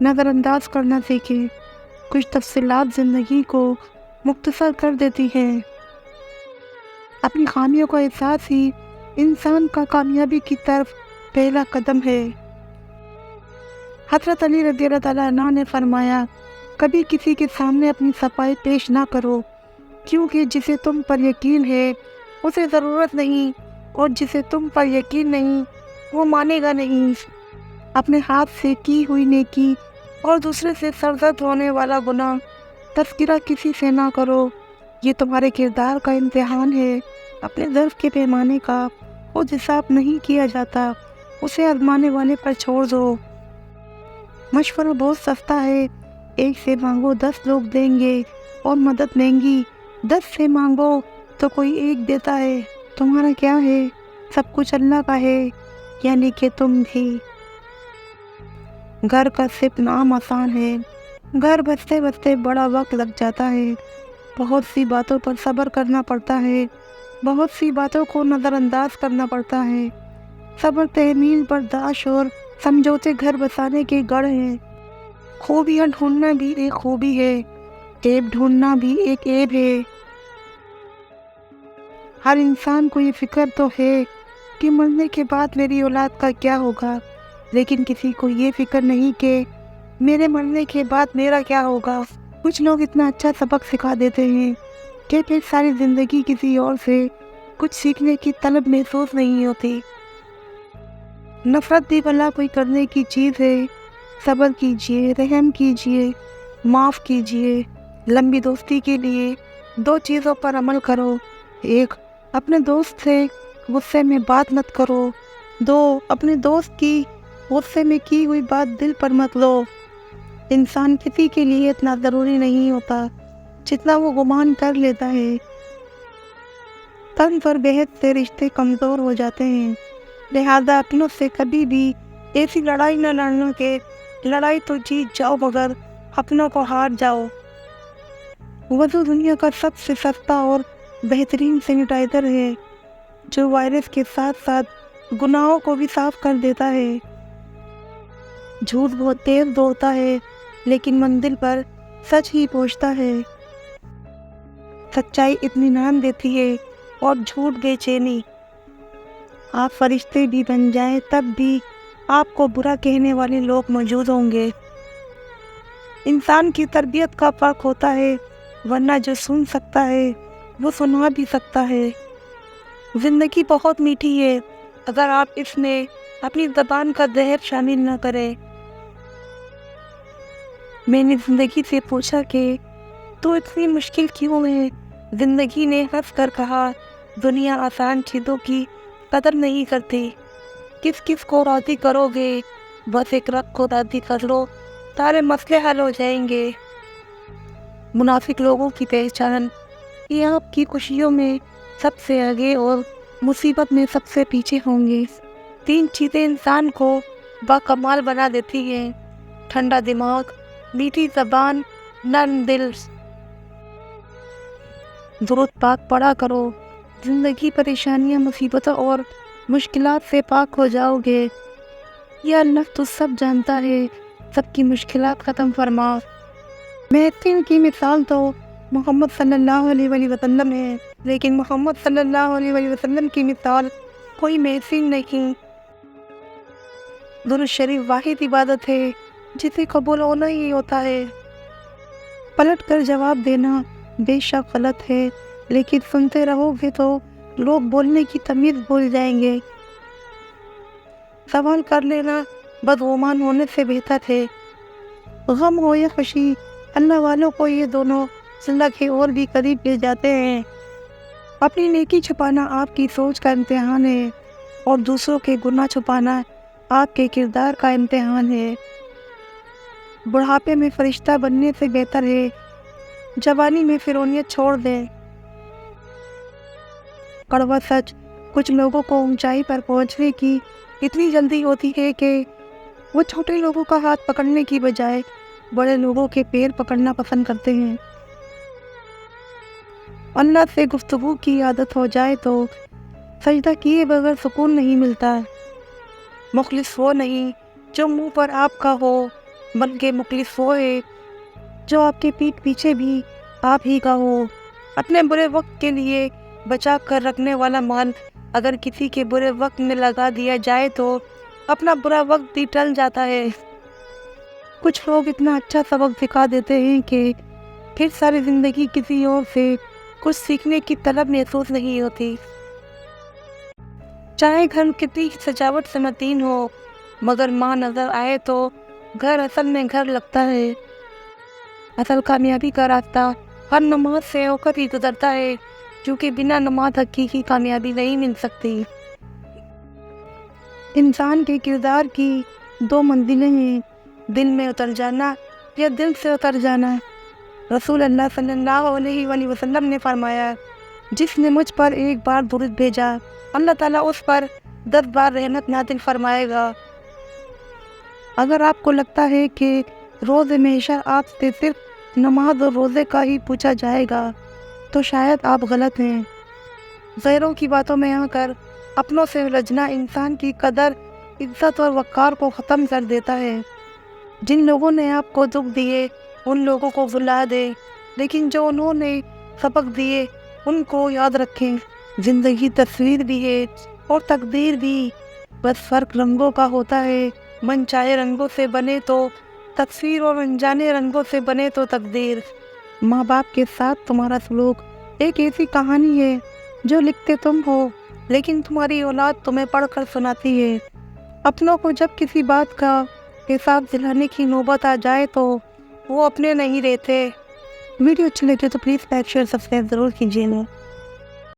نظر انداز کرنا سیکھیں۔ کچھ تفصیلات زندگی کو مختصر کر دیتی ہیں۔ اپنی خامیوں کا احساس ہی انسان کا کامیابی کی طرف پہلا قدم ہے۔ حضرت علی رضی اللہ تعالیٰ عنہ نے فرمایا، کبھی کسی کے سامنے اپنی صفائی پیش نہ کرو، کیونکہ جسے تم پر یقین ہے اسے ضرورت نہیں، اور جسے تم پر یقین نہیں وہ مانے گا نہیں۔ اپنے ہاتھ سے کی ہوئی نیکی اور دوسرے سے سرزد ہونے والا گناہ تذکرہ کسی سے نہ کرو، یہ تمہارے کردار کا امتحان ہے۔ اپنے ظرف کے پیمانے کا خود حساب نہیں کیا جاتا، اسے آزمانے والے پر چھوڑ دو۔ مشورہ بہت سستا ہے، ایک سے مانگو 10 لوگ دیں گے، اور مدد مہنگی، 10 سے مانگو تو کوئی ایک دیتا ہے۔ تمہارا کیا ہے؟ سب کچھ اللہ کا ہے، یعنی کہ تم بھی۔ گھر کا صرف نام آسان ہے، گھر بستے بستے بڑا وقت لگ جاتا ہے۔ بہت سی باتوں پر صبر کرنا پڑتا ہے، بہت سی باتوں کو نظر انداز کرنا پڑتا ہے۔ صبر، تحمیل، برداشت اور سمجھوتے گھر بسانے کے گڑھ ہیں۔ خوبیاں ڈھونڈنا بھی ایک خوبی ہے، عیب ڈھونڈنا بھی ایک عیب ہے۔ ہر انسان کو یہ فکر تو ہے کہ مرنے کے بعد میری اولاد کا کیا ہوگا، لیکن کسی کو یہ فکر نہیں کہ میرے مرنے کے بعد میرا کیا ہوگا۔ کچھ لوگ اتنا اچھا سبق سکھا دیتے ہیں کہ پھر ساری زندگی کسی اور سے کچھ سیکھنے کی طلب محسوس نہیں ہوتی۔ نفرت بھی بھلا کوئی کرنے کی چیز ہے۔ صبر کیجئے، رحم کیجئے، معاف کیجئے۔ لمبی دوستی کے لیے 2 چیزوں پر عمل کرو۔ 1، اپنے دوست سے غصے میں بات مت کرو۔ 2، اپنے دوست کی غصے میں کی ہوئی بات دل پر مت لو۔ انسان کسی کے لیے اتنا ضروری نہیں ہوتا جتنا وہ گمان کر لیتا ہے۔ طنز اور بحث سے رشتے کمزور ہو جاتے ہیں، لہذا اپنوں سے کبھی بھی ایسی لڑائی نہ لڑنا کہ لڑائی تو جیت جاؤ مگر اپنوں کو ہار جاؤ۔ وضو دنیا کا سب سے سستا اور بہترین سینیٹائزر ہے، جو وائرس کے ساتھ ساتھ گناہوں کو بھی صاف کر دیتا ہے۔ جھوٹ بہت تیز دوڑتا ہے، لیکن منزل پر سچ ہی پہنچتا ہے۔ سچائی اطمینان دیتی ہے اور جھوٹ بے چینی۔ آپ فرشتے بھی بن جائیں تب بھی آپ کو برا کہنے والے لوگ موجود ہوں گے۔ انسان کی تربیت کا فرق ہوتا ہے، ورنہ جو سن سکتا ہے وہ سنا بھی سکتا ہے۔ زندگی بہت میٹھی ہے اگر آپ اس میں اپنی زبان کا زہر شامل نہ کریں۔ میں نے زندگی سے پوچھا کہ تو اتنی مشکل کیوں ہے؟ زندگی نے ہنس کر کہا، دنیا آسان چیزوں کی قدر نہیں کرتی۔ کس کس کو راضی کرو گے؟ بس ایک رب کو راضی کر لو، سارے مسئلے حل ہو جائیں گے۔ منافق لوگوں کی پہچان، یہ آپ کی خوشیوں میں سب سے آگے اور مصیبت میں سب سے پیچھے ہوں گے۔ 3 چیزیں انسان کو باکمال بنا دیتی ہیں: ٹھنڈا دماغ، میٹھی زبان، نرم دل۔ درود پاک پڑھا کرو، زندگی پریشانیاں، مصیبتوں اور مشکلات سے پاک ہو جاؤ گے۔ یا اللہ تو سب جانتا ہے، سب کی مشکلات ختم فرما۔ محسن کی مثال تو محمد صلی اللہ علیہ وآلہ وسلم ہے، لیکن محمد صلی اللہ علیہ وآلہ وسلم کی مثال کوئی محسن نہیں۔ درود شریف واحد عبادت ہے جسے قبول ہونا ہی ہوتا ہے۔ پلٹ کر جواب دینا بے شک غلط ہے، لیکن سنتے رہو گے تو لوگ بولنے کی تمیز بھول جائیں گے۔ سوال کر لینا بدگمان ہونے سے بہتر ہے۔ غم ہو یا خوشی، اللہ والوں کو یہ دونوں اللہ کے اور بھی قریب لے جاتے ہیں۔ اپنی نیکی چھپانا آپ کی سوچ کا امتحان ہے، اور دوسروں کے گناہ چھپانا آپ کے کردار کا امتحان ہے۔ بڑھاپے میں فرشتہ بننے سے بہتر ہے جوانی میں فرعونیت چھوڑ دیں۔ کڑوا سچ، کچھ لوگوں کو اونچائی پر پہنچنے کی اتنی جلدی ہوتی ہے کہ وہ چھوٹے لوگوں کا ہاتھ پکڑنے کی بجائے بڑے لوگوں کے پیر پکڑنا پسند کرتے ہیں۔ اللہ سے گفتگو کی عادت ہو جائے تو سجدہ کیے بغیر سکون نہیں ملتا۔ مخلص وہ نہیں جو منہ پر آپ کا ہو بلکہ مخلص وہ ہے جو آپ کے پیٹھ پیچھے بھی آپ ہی کا ہو۔ اپنے برے وقت کے لیے بچا کر رکھنے والا مال اگر کسی کے برے وقت میں لگا دیا جائے تو اپنا برا وقت بھی ٹل جاتا ہے۔ کچھ لوگ اتنا اچھا سبق سکھا دیتے ہیں کہ پھر ساری زندگی کسی اور سے کچھ سیکھنے کی طلب محسوس نہیں ہوتی۔ چاہے گھر کتنی سجاوٹ سے متین ہو، مگر ماں نظر آئے تو گھر اصل میں گھر لگتا ہے۔ اصل کامیابی کا راستہ ہر نماز سے ہو کر ہی گزرتا ہے، کیونکہ بنا نماز حقیقی کامیابی نہیں مل سکتی۔ انسان کے کردار کی دو منزلیں ہیں، دل میں اتر جانا یا دل سے اتر جانا۔ رسول اللہ صلی اللہ علیہ وآلہ وسلم نے فرمایا، جس نے مجھ پر ایک بار درود بھیجا اللہ تعالیٰ اس پر 10 بار رحمت نازل فرمائے گا۔ اگر آپ کو لگتا ہے کہ روز ہمیشہ آپ سے صرف نماز اور روزے کا ہی پوچھا جائے گا تو شاید آپ غلط ہیں۔ غیروں کی باتوں میں آ کر اپنوں سے الجھنا انسان کی قدر، عزت اور وقار کو ختم کر دیتا ہے۔ جن لوگوں نے آپ کو دکھ دیے ان لوگوں کو بھلا دے، لیکن جو انہوں نے سبق دیے ان کو یاد رکھیں۔ زندگی تصویر بھی ہے اور تقدیر بھی، بس فرق رنگوں کا ہوتا ہے۔ من چاہے رنگوں سے بنے تو تصویر اور انجانے رنگوں سے بنے تو تقدیر۔ ماں باپ کے ساتھ تمہارا سلوک ایک ایسی کہانی ہے جو لکھتے تم ہو لیکن تمہاری اولاد تمہیں پڑھ کر سناتی ہے۔ اپنوں کو جب کسی بات کا حساب دلانے کی نوبت آ جائے تو وہ اپنے نہیں رہتے۔ ویڈیو اچھی لگے تو پلیز لائک شیئر سبسکرائب ضرور کیجیے گا۔